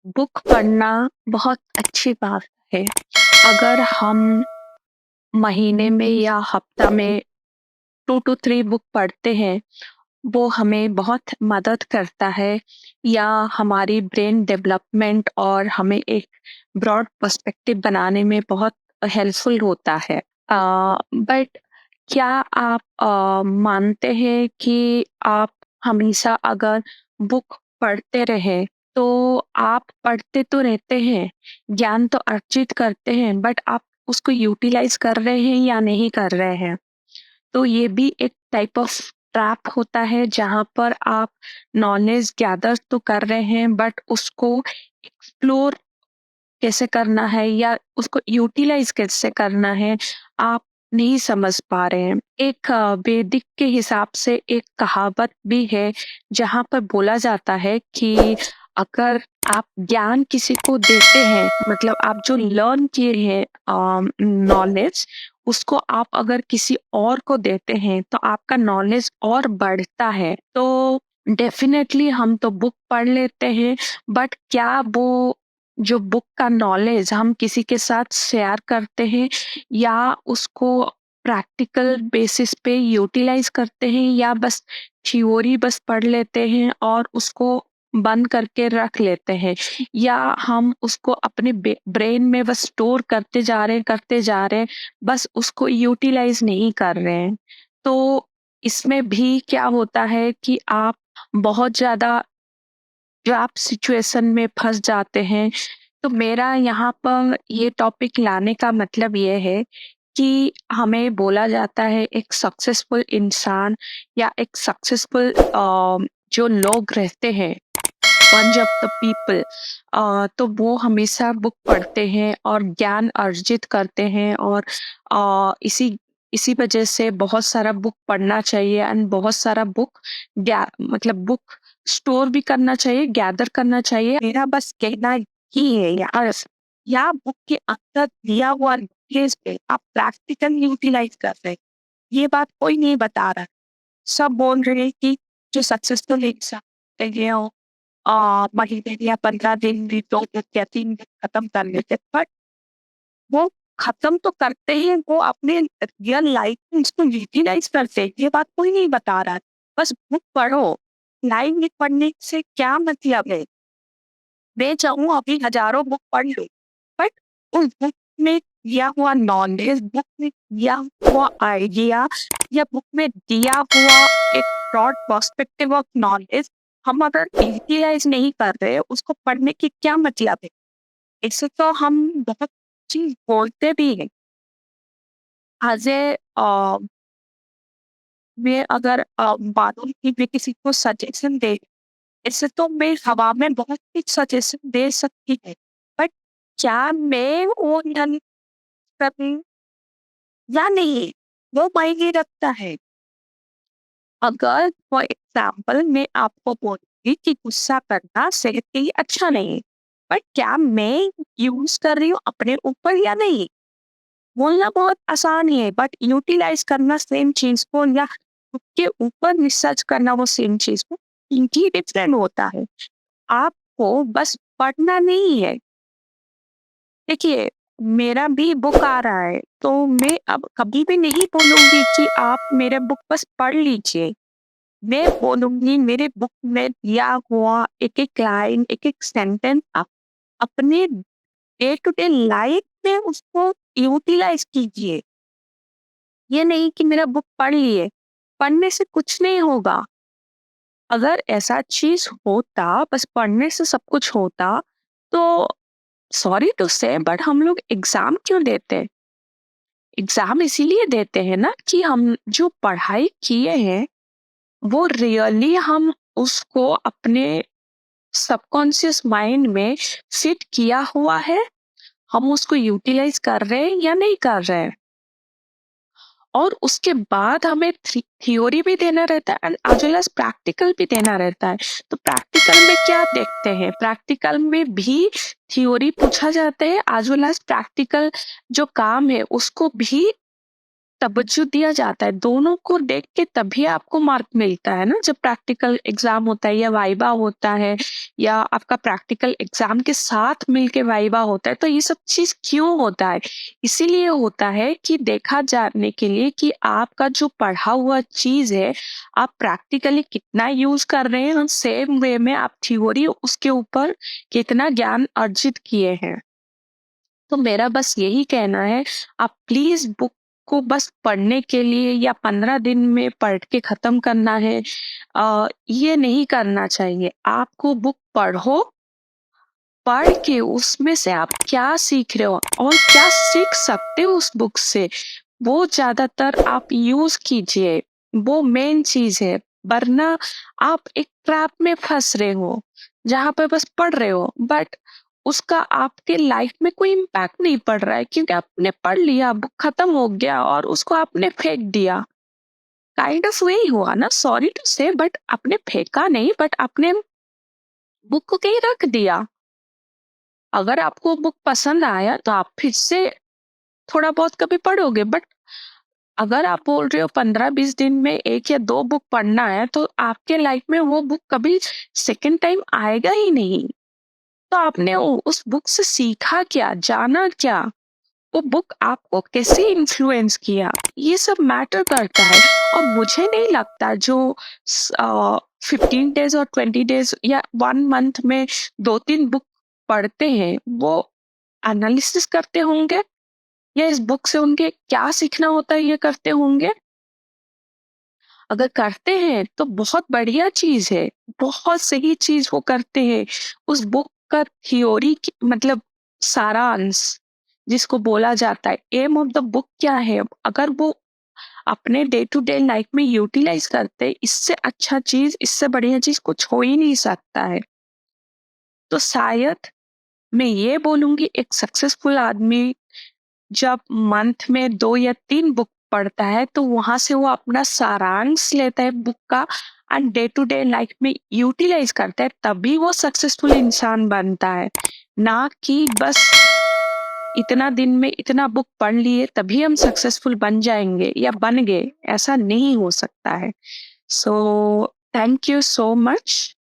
Book पढ़ना बहुत अच्छी बात है। अगर हम महीने में या हफ्ता में 2 टू 3 बुक पढ़ते हैं, वो हमें बहुत मदद करता है या हमारी ब्रेन डेवलपमेंट और हमें एक ब्रॉड पर्सपेक्टिव बनाने में बहुत हेल्पफुल होता है। बट क्या आप मानते हैं कि आप हमेशा अगर बुक पढ़ते रहें, तो आप पढ़ते तो रहते हैं, ज्ञान तो अर्जित करते हैं, बट आप उसको यूटिलाइज़ कर रहे हैं या नहीं कर रहे हैं? तो ये भी एक टाइप ऑफ ट्रैप होता है जहाँ पर आप नॉलेज गैदर तो कर रहे हैं बट उसको एक्सप्लोर कैसे करना है या उसको यूटिलाइज कैसे करना है, आप नहीं समझ पा रहे हैं। एक वैदिक के हिसाब से एक कहावत भी है जहाँ पर बोला जाता है कि अगर आप ज्ञान किसी को देते हैं, मतलब आप जो लर्न किए हैं नॉलेज, उसको आप अगर किसी और को देते हैं तो आपका नॉलेज और बढ़ता है। तो डेफिनेटली हम तो बुक पढ़ लेते हैं, बट क्या वो जो बुक का नॉलेज हम किसी के साथ शेयर करते हैं या उसको प्रैक्टिकल बेसिस पे यूटिलाइज करते हैं, या बस थ्योरी बस पढ़ लेते हैं और उसको बंद करके रख लेते हैं, या हम उसको अपने ब्रेन में बस स्टोर करते जा रहे हैं, बस उसको यूटिलाइज नहीं कर रहे हैं। तो इसमें भी क्या होता है कि आप बहुत ज्यादा ट्रैप सिचुएशन में फँस जाते हैं। तो मेरा यहाँ पर ये टॉपिक लाने का मतलब ये है कि हमें बोला जाता है एक सक्सेसफुल इंसान या एक सक्सेसफुल जो लोग रहते हैं, बंच ऑफ द पीपल, तो वो हमेशा बुक पढ़ते हैं और ज्ञान अर्जित करते हैं, और इसी इसी वजह से बहुत सारा बुक पढ़ना चाहिए एंड बहुत सारा बुक मतलब बुक स्टोर भी करना चाहिए, गैदर करना चाहिए। मेरा बस कहना ही है यार, या बुक के अंदर दिया हुआ नॉलेज पे आप प्रैक्टिकल यूटिलाइज कर रहे हैं, ये बात कोई नहीं बता रहा है। सब बोल रहे हैं कि जो सक्सेसफुल इंसान है वो महीने या 15 दिन भी 2 दिन या 3 दिन खत्म कर लेते हैं, बट वो खत्म तो करते हैं, वो अपने रियल लाइफ में इसको यूटिलाइज करते हैं, ये बात कोई नहीं बता रहा है। बस बुक पढ़ो, लाइन में पढ़ने से क्या मतलब है? मैं चाहूँ अभी हज़ारों बुक पढ़ लूँ, बट उस बुक में दिया हुआ नॉलेज, बुक में दिया हुआ आइडिया या बुक में दिया हुआ एक ब्रॉड पर्सपेक्टिव ऑफ नॉलेज हम अगर यूटिलाइज़ नहीं कर रहे, उसको पढ़ने की क्या मतलब है? इससे तो हम बहुत चीज़ बोलते भी हैं। एज़ ए मैं अगर मानूँ कि मैं किसी को सजेशन दे, ऐसे तो मैं हवा में बहुत कुछ सजेशन दे सकती है, बट क्या मैं वो डन करूँ या नहीं, वो मायने रखता है। अगर फॉर एग्ज़ाम्पल मैं आपको बोलूँगी कि गुस्सा करना सेहत के लिए अच्छा नहीं है, बट क्या मैं यूज़ कर रही हूँ अपने ऊपर या नहीं? बोलना बहुत आसान है, बट यूटिलाइज़ करना सेम चीज़ को या खुद के ऊपर रिसर्च करना वो सेम चीज़ को, इनकी डिफरेंट होता है। आपको बस पढ़ना नहीं है। देखिए, मेरा भी बुक आ रहा है, तो मैं अब कभी भी नहीं बोलूँगी कि आप मेरा बुक बस पढ़ लीजिए। मैं बोलूँगी मेरे बुक में दिया हुआ एक-एक लाइन, एक-एक सेंटेंस आप अपने डे टू डे लाइफ में उसको यूटिलाइज़ कीजिए। ये नहीं कि मेरा बुक पढ़ लिए, पढ़ने से कुछ नहीं होगा। अगर ऐसा चीज़ होता, बस पढ़ने से सब कुछ होता, तो सॉरी टू से बट हम लोग एग्ज़ाम क्यों देते हैं? एग्ज़ाम इसीलिए देते हैं ना कि हम जो पढ़ाई किए हैं, वो रियली हम उसको अपने सबकॉन्शियस माइंड में फिट किया हुआ है, हम उसको यूटिलाइज़ कर रहे हैं या नहीं कर रहे हैं। और उसके बाद हमें थ्योरी भी देना रहता है and as well as practical भी देना रहता है। तो प्रैक्टिकल में क्या देखते हैं, प्रैक्टिकल में भी थ्योरी पूछा जाता है एज वेल एज प्रैक्टिकल जो काम है उसको भी तवज्जो दिया जाता है, दोनों को देख के तभी आपको मार्क मिलता है ना, जब प्रैक्टिकल एग्ज़ाम होता है या वाइवा होता है या आपका प्रैक्टिकल एग्ज़ाम के साथ मिलके वाइवा होता है, तो ये सब चीज़ क्यों होता है? इसीलिए होता है कि देखा जाने के लिए कि आपका जो पढ़ा हुआ चीज़ है, आप प्रैक्टिकली कितना यूज़ कर रहे हैं और सेम वे में आप थ्योरी उसके ऊपर कितना ज्ञान अर्जित किए हैं। तो मेरा बस यही कहना है, आप प्लीज़ बुक को बस पढ़ने के लिए या 15 दिन में पढ़ के ख़त्म करना है, ये नहीं करना चाहिए। आपको बुक पढ़ो, पढ़ के उसमें से आप क्या सीख रहे हो और क्या सीख सकते हो उस बुक से, वो ज़्यादातर आप यूज़ कीजिए, वो मेन चीज़ है। वरना आप एक ट्रैप में फँस रहे हो, जहाँ पे बस पढ़ रहे हो बट उसका आपके लाइफ में कोई इम्पैक्ट नहीं पड़ रहा है क्योंकि आपने पढ़ लिया, बुक खत्म हो गया और उसको आपने फेंक दिया। काइंड ऑफ वही हुआ ना, सॉरी टू से, बट आपने फेंका नहीं बट आपने बुक को कहीं रख दिया। अगर आपको बुक पसंद आया तो आप फिर से थोड़ा बहुत कभी पढ़ोगे, बट अगर आप बोल रहे हो 15-20 दिन में 1 या 2 बुक पढ़ना है, तो आपके लाइफ में वो बुक कभी सेकंड टाइम आएगा ही नहीं। तो आपने उस बुक से सीखा क्या? जाना क्या? वो बुक आपको कैसे इन्फ्लुएंस किया? ये सब मैटर करता है और मुझे नहीं लगता जो 15 डेज़ और 20 डेज़ या 1 मंथ में 2-3 बुक पढ़ते हैं, वो एनालिसिस करते होंगे या इस बुक से उनके क्या सीखना होता है ये करते होंगे? अगर करते हैं तो बहुत बढ़िया चीज़ है, बहुत सही चीज़ वो करते हैं। उस बुक का थ्योरी मतलब सारांश जिसको बोला जाता है, एम ऑफ द बुक क्या है? अगर वो अपने डे टू डे लाइफ में यूटिलाइज़ करते, इससे अच्छा चीज़, इससे बढ़िया चीज़ कुछ हो ही नहीं सकता है। तो शायद मैं ये बोलूँगी एक सक्सेसफुल आदमी जब मंथ में 2 या 3 बुक पढ़ता है, तो वहाँ से वो अपना सारांश लेता है बुक का and day to day life में यूटिलाइज़ करता है, तभी वो सक्सेसफुल इंसान बनता है। ना कि बस इतना दिन में इतना बुक पढ़ लिए तभी हम सक्सेसफुल बन जाएँगे या बन गए, ऐसा नहीं हो सकता है। So thank you so much.